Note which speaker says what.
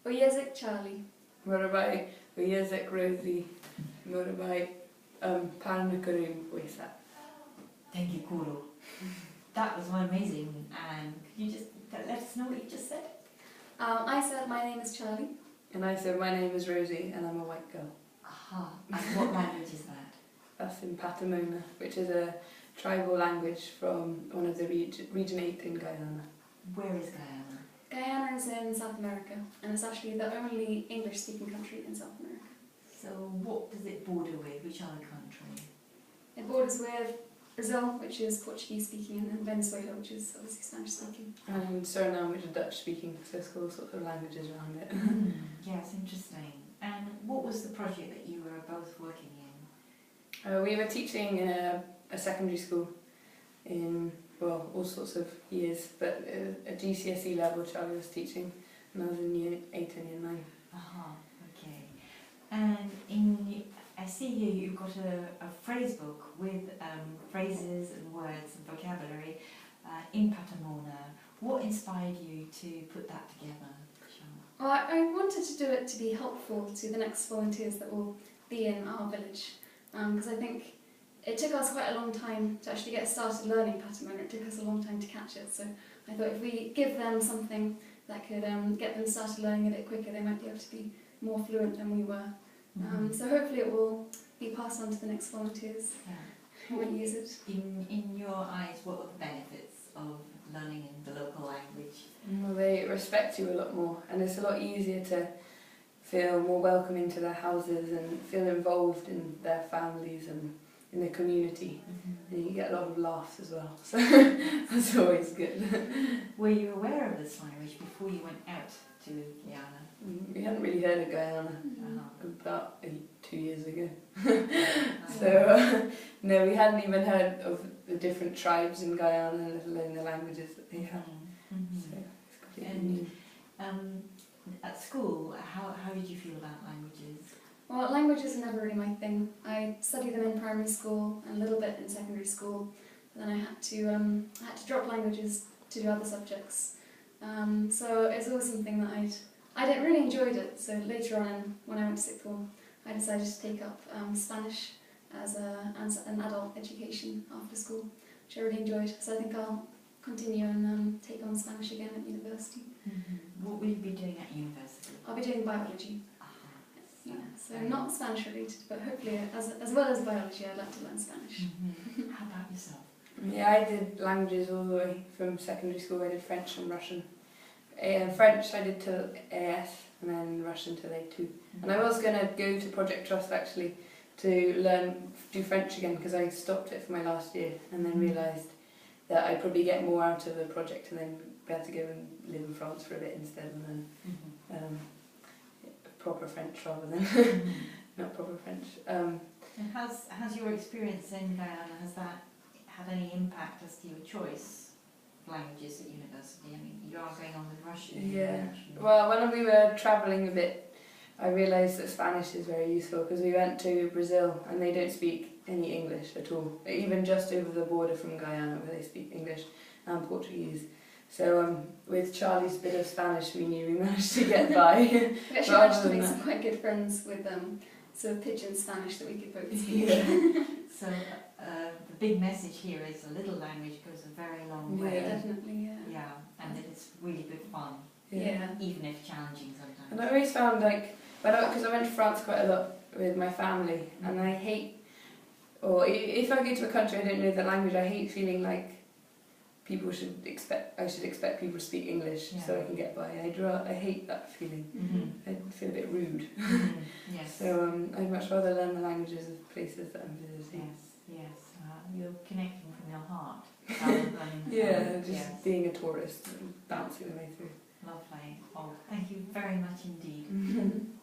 Speaker 1: Ujezek Charlie.
Speaker 2: Motorbike, Ujezek Rosie, motorbike, Paranakurum Wesa.
Speaker 3: Thank you, Kuro. That was amazing. And could you just let us know what you just said?
Speaker 1: I said my name is Charlie.
Speaker 2: And I said my name is Rosie and I'm a white girl.
Speaker 3: Aha. And what language is that?
Speaker 2: That's in Patamona, which is a tribal language from one of the Region 8 in Guyana.
Speaker 3: Where is Guyana?
Speaker 1: Guyana is in South America, and it's actually the only English-speaking country in South America.
Speaker 3: So what does it border with? Which other country?
Speaker 1: It borders with Brazil, which is Portuguese-speaking, and then Venezuela, which is obviously Spanish-speaking.
Speaker 2: And Suriname, which is Dutch-speaking, so it's got all sorts of languages around it.
Speaker 3: Yes, interesting. And what was the project that you were both working in?
Speaker 2: We were teaching in a secondary school in, well, all sorts of years, but a GCSE level Charlie was teaching, and I was in year 8 and year 9.
Speaker 3: Aha, okay. And I see here you've got a phrase book with phrases and words and vocabulary in Patamona. What inspired you to put that together, Charlotte?
Speaker 1: Well, I wanted to do it to be helpful to the next volunteers that will be in our village, because I think it took us quite a long time to actually get started learning Patamona. It took us a long time to catch it, so I thought if we give them something that could get them started learning it a bit quicker, they might be able to be more fluent than we were. So hopefully it will be passed on to the next volunteers who will use it.
Speaker 3: In your eyes, what are the benefits of learning in the local language?
Speaker 2: Well, they respect you a lot more, and it's a lot easier to feel more welcome into their houses and feel involved in their families and in the community. And you get a lot of laughs as well, so that's always good.
Speaker 3: Were you aware of this language before you went out to Guyana?
Speaker 2: We hadn't really heard of Guyana about 2 years ago. So, no, we hadn't even heard of the different tribes in Guyana, let alone the languages that they have. So it's completely new.
Speaker 3: At school, how did you feel about languages?
Speaker 1: Well, languages are never really my thing. I studied them in primary school and a little bit in secondary school, but then I had to drop languages to do other subjects. So it's always something that I really enjoyed it. So later on, when I went to sixth form, I decided to take up Spanish as an adult education after school, which I really enjoyed. So I think I'll continue and take on Spanish again at university.
Speaker 3: What will you be doing at university?
Speaker 1: I'll be doing biology. Yeah, so not Spanish related, but hopefully as well as biology, I'd like to learn Spanish.
Speaker 3: How about yourself?
Speaker 2: Yeah, I did languages all the way from secondary school. I did French and Russian. French I did till AS, and then Russian till A2. And I was going to go to Project Trust actually to do French again, because I stopped it for my last year and then realised that I'd probably get more out of the project and then be able to go and live in France for a bit instead, and then proper French rather than not proper French.
Speaker 3: And has your experience in Guyana, has that had any impact as to your choice of languages at university? I mean, you are going on with Russian.
Speaker 2: Yeah. Well, when we were travelling a bit, I realised that Spanish is very useful, because we went to Brazil and they don't speak any English at all, even just over the border from Guyana where they speak English and Portuguese. So with Charlie's bit of Spanish, we knew we managed to get by.
Speaker 1: We actually managed to make some quite good friends with sort of pidgin Spanish that we could both speak.
Speaker 3: So the big message here is a little language goes a very long way.
Speaker 1: Yeah, definitely, yeah.
Speaker 3: Yeah, and that it's really good fun.
Speaker 1: Yeah.
Speaker 3: Even if challenging sometimes.
Speaker 2: And I always found, like, because I went to France quite a lot with my family, and I hate, or if I go to a country I don't know the language, I hate feeling like I should expect people to speak English so I can get by. I hate that feeling. I feel a bit rude.
Speaker 3: Yes.
Speaker 2: So I'd much rather learn the languages of places that I'm visiting.
Speaker 3: Yes. You're connecting from your heart rather than
Speaker 2: just being a tourist and bouncing the way through.
Speaker 3: Lovely. Oh, thank you very much indeed.